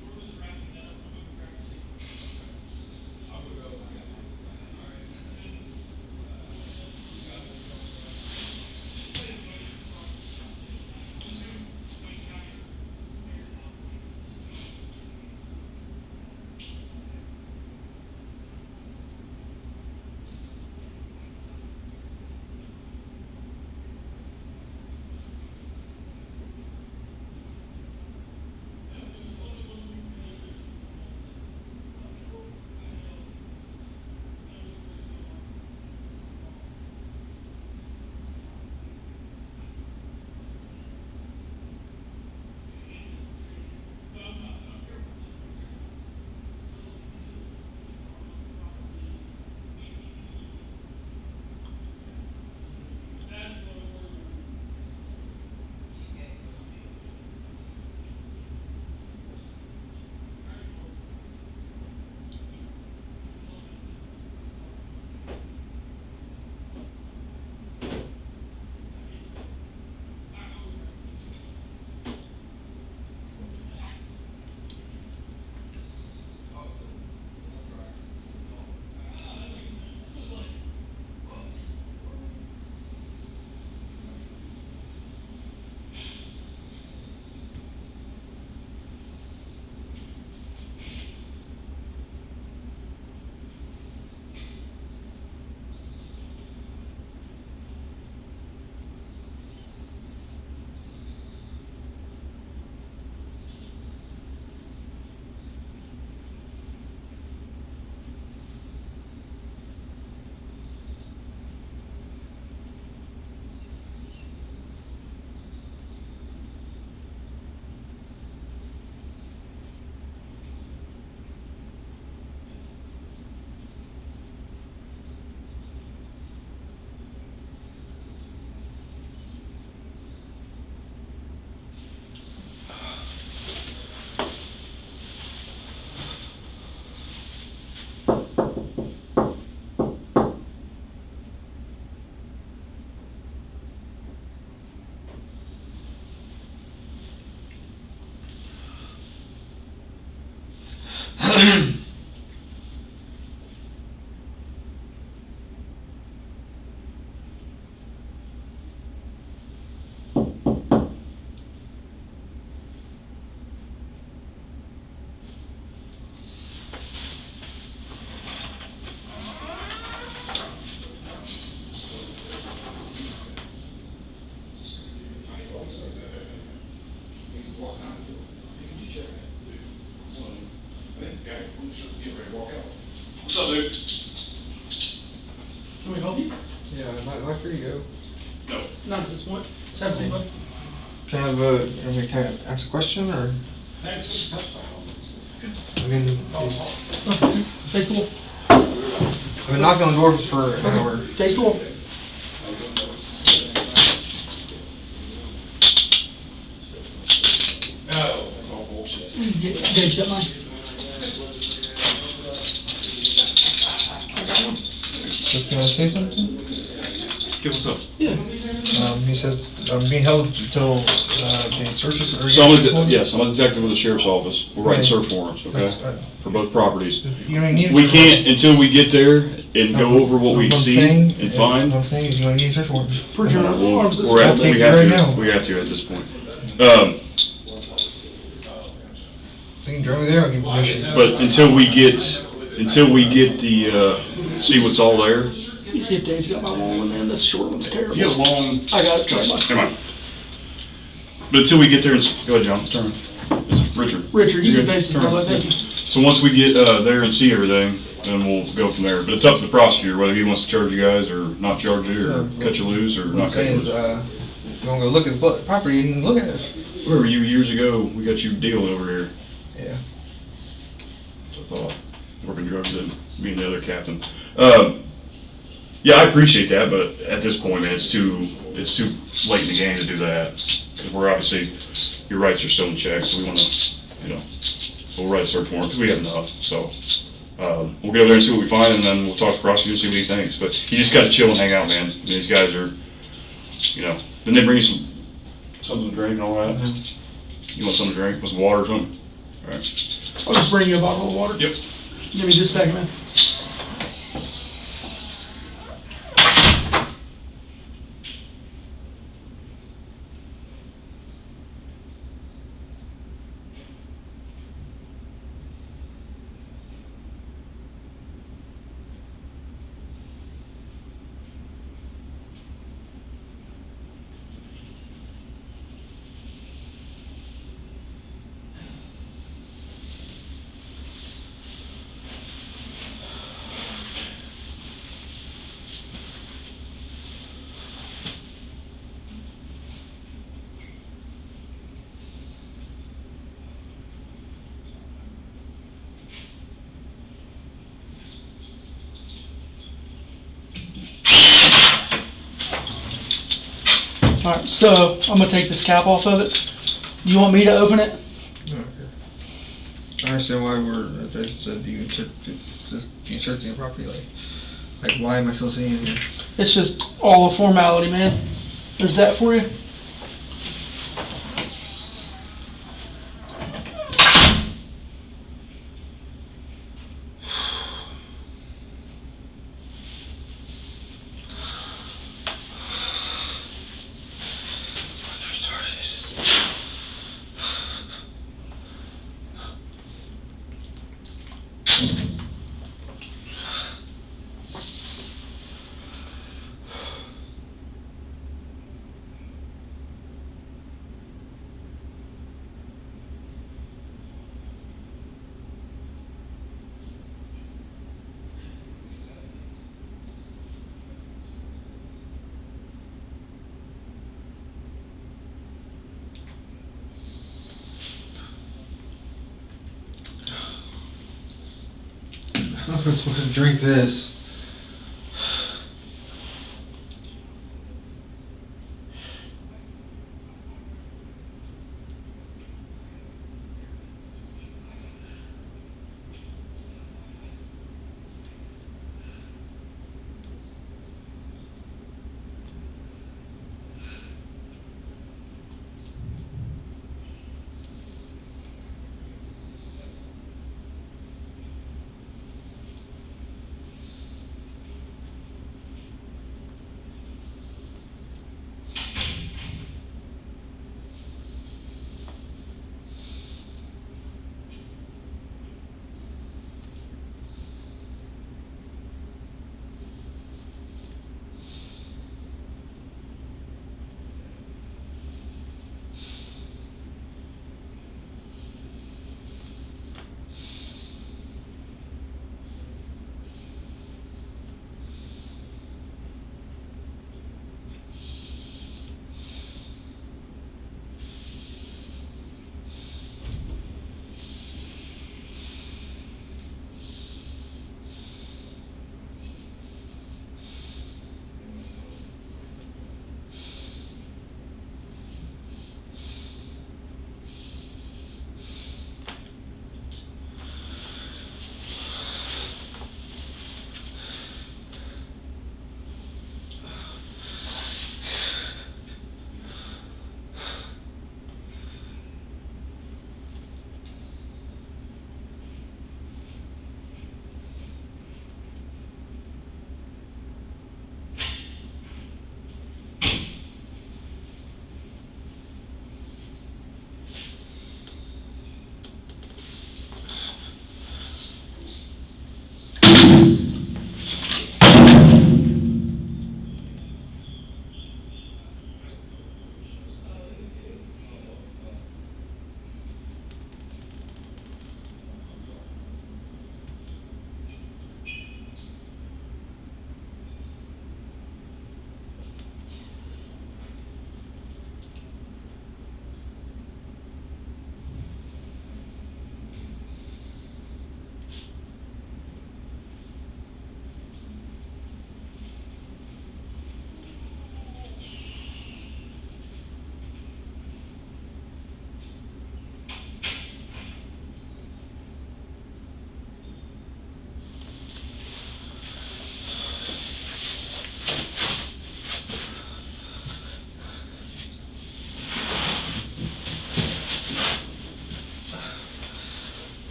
Jordan's wrapping that up. I'm gonna grab the safety. I'm gonna go, I got my. What's up, dude? Can we help you? Yeah, am I free to go? No. Not at this point. Just have a seat, bud. Can I can I ask a question, or? I mean, Face the wall. I've been knocking on the door for an hour. Face the wall. No, that's all bullshit. Dave, shut mine. So can I say something? Okay, what's up? Yeah. He says, I'm being held until, the searches are. So I'm a detective with the sheriff's office. We're writing search warrants, okay? That's, For both properties. You don't need. We can't, until we get there, and go over what we see and find. What I'm saying is you want to need a search warrant. Put your arms this We're way. at, Take we it have right to. now. We have to at this point. They can drive me there, I'll give you permission. But until we get the see what's all there. You see if Dave's got my long one, man. This short one's terrible. You get long. I got it. Never mind. Come on. But until we get there, and go ahead, John. Turn. Richard. Richard, you You're can good. face this Turn. way. Thank you. So once we get there and see everything, then we'll go from there. But it's up to the prosecutor whether he wants to charge you guys or not charge you or cut you loose or What not I'm cut you saying is, loose. you want to go look at the property and look at it. Where were you years ago? We got you dealing over here. Yeah. I thought, working drugs and being the other captain. Yeah, I appreciate that, but at this point, man, it's too late in the game to do that. Because we're obviously, your rights are still in check, so we want to, so we'll write a search warrant because we have enough. So we'll get over there and see what we find, and then we'll talk to the prosecutor and see what he thinks. But you just got to chill and hang out, man. I mean, these guys are, didn't they bring you something to drink and all that? Mm-hmm. You want something to drink? Want some water or something? All right. I'll just bring you a bottle of water. Yep. Give me just a second, man. Alright, so I'm gonna take this cap off of it. You want me to open it? I understand why I just said you searching the property, like why am I still sitting in here? It's just all a formality, man. There's that for you. I'm supposed to drink this.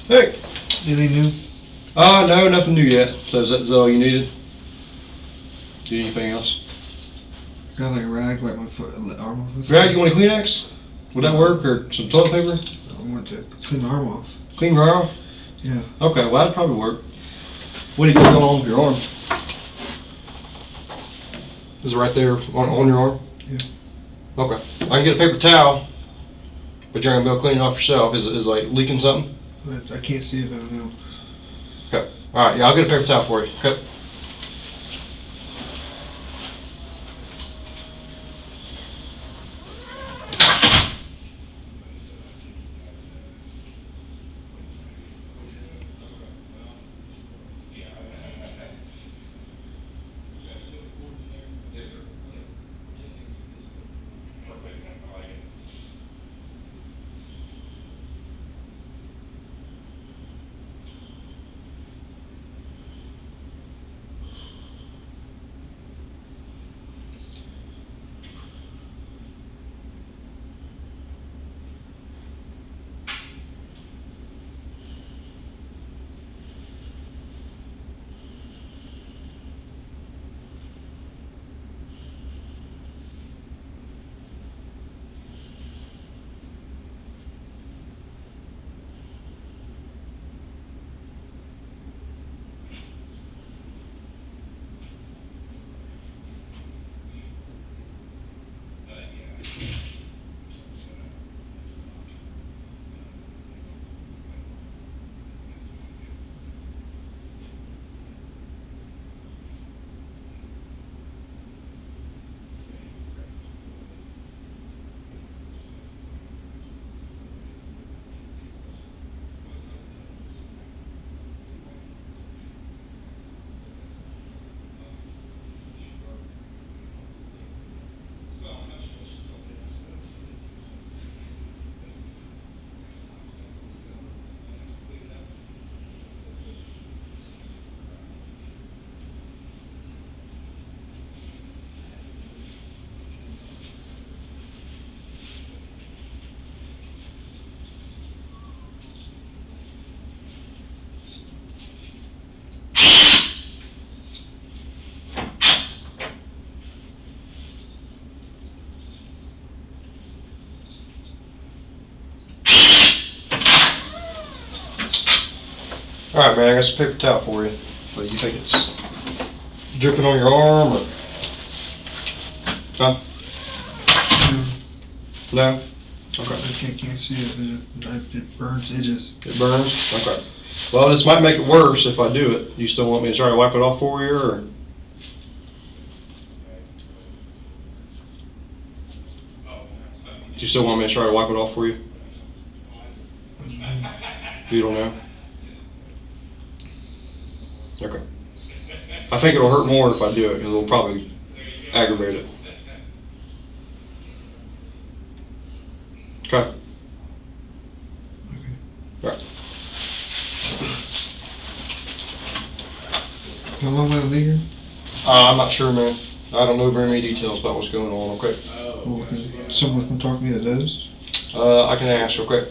Hey. Anything new? No, nothing new yet. So is that all you needed? Do you need anything else? Got like a rag, wipe my foot, arm off with. Greg, you want a Kleenex? Would that work, or some toilet paper? I want to clean my arm off. Clean your arm? Yeah. Okay, well that'd probably work. What do you got going on with your arm? Is it right there on your arm? Yeah. Okay. I can get a paper towel, but you're gonna be able to clean it off yourself. Is it like leaking something? I can't see it, but I don't know. Okay. All right. Yeah, I'll get a paper towel for you. Okay. All right, man. I got some paper towel for you. So you think it's dripping on your arm, or? Huh? No. Okay. I can't see it. It burns edges. It burns? Okay. Well, this might make it worse if I do it. You still want me to try to wipe it off for you, or? Do you still want me to try to wipe it off for you? You don't know? Okay. I think it'll hurt more if I do it, because it'll probably aggravate it. Okay. All right. How long will I be here? I'm not sure, man. I don't know very many details about what's going on, okay? Well, can someone come talk to me that does? I can ask, okay?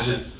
decision.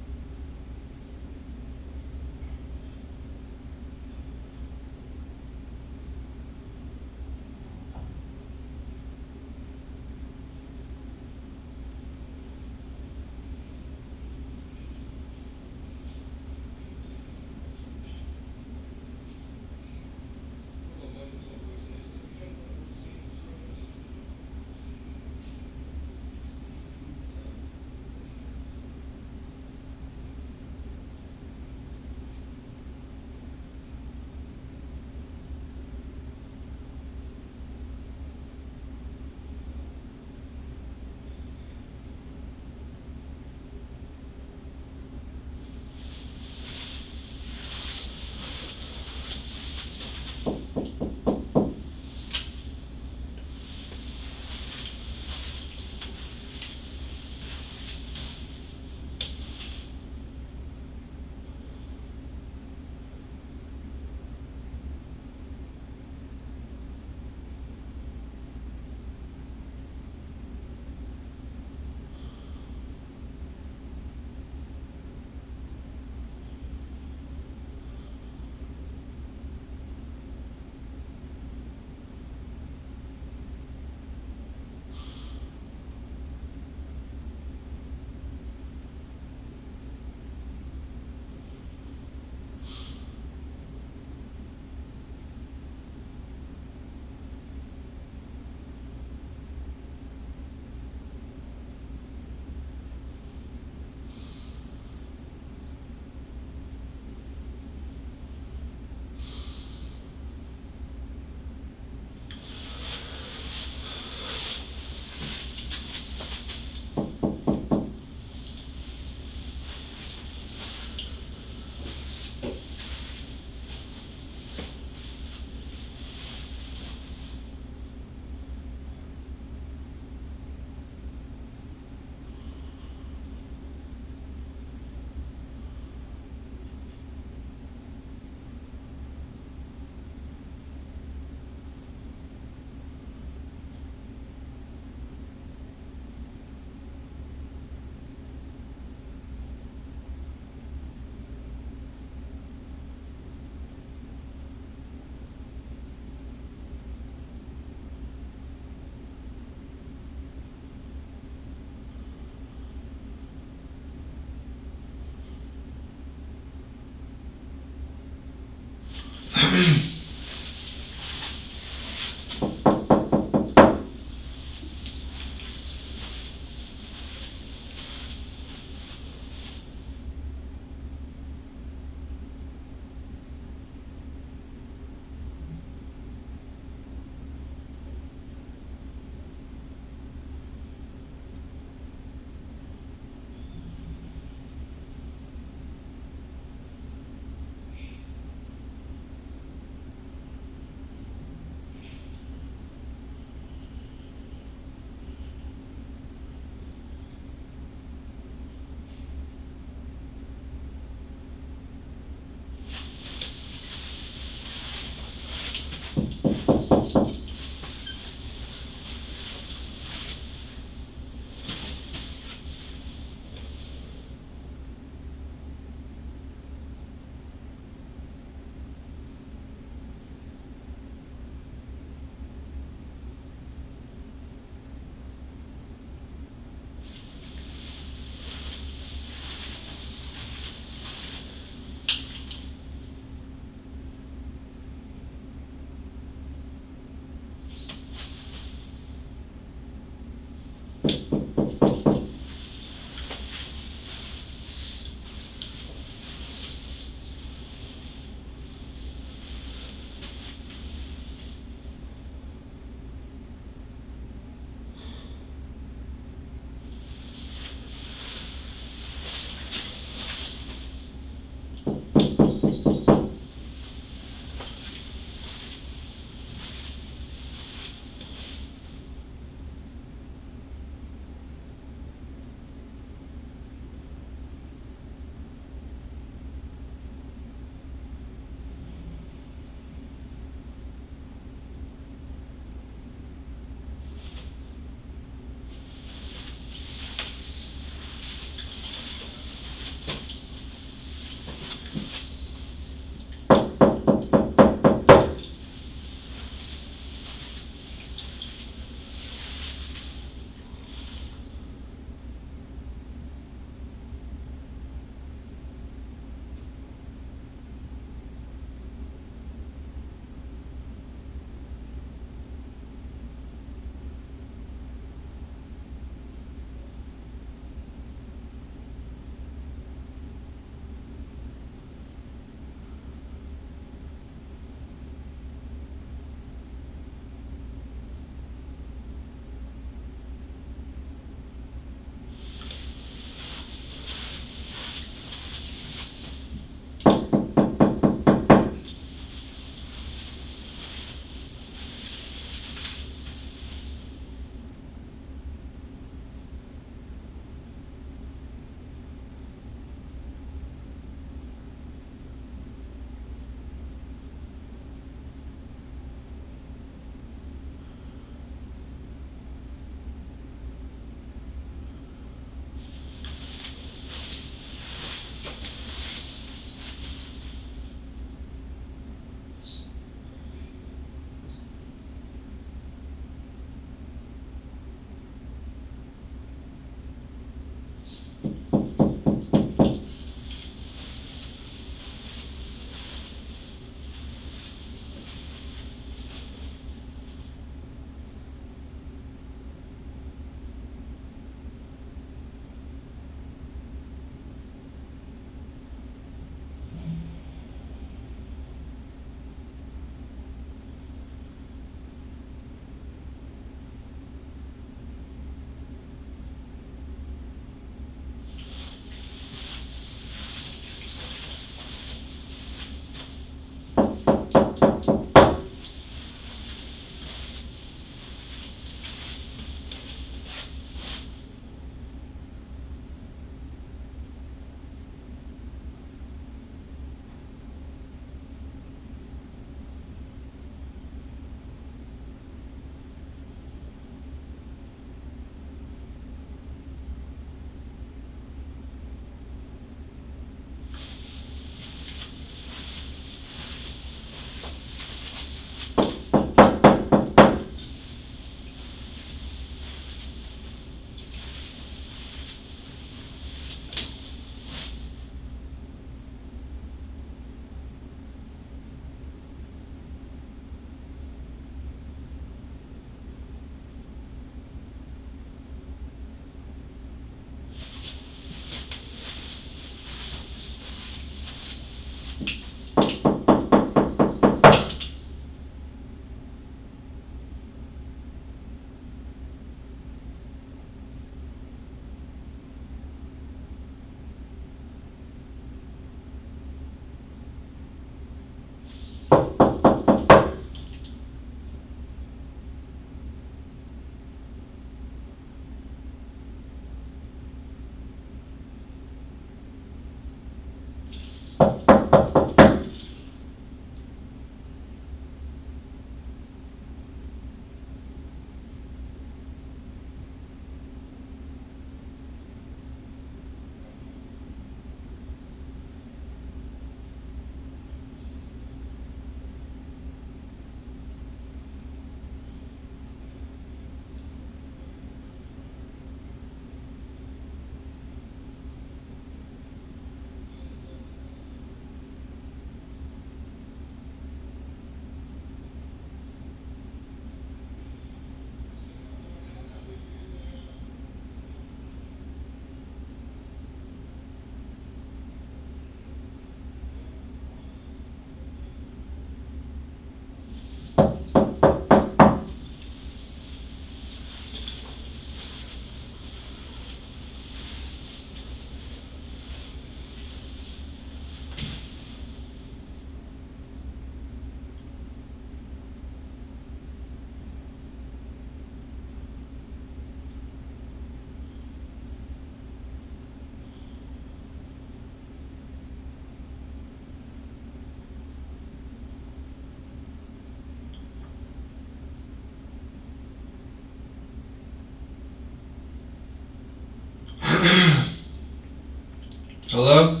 Hello?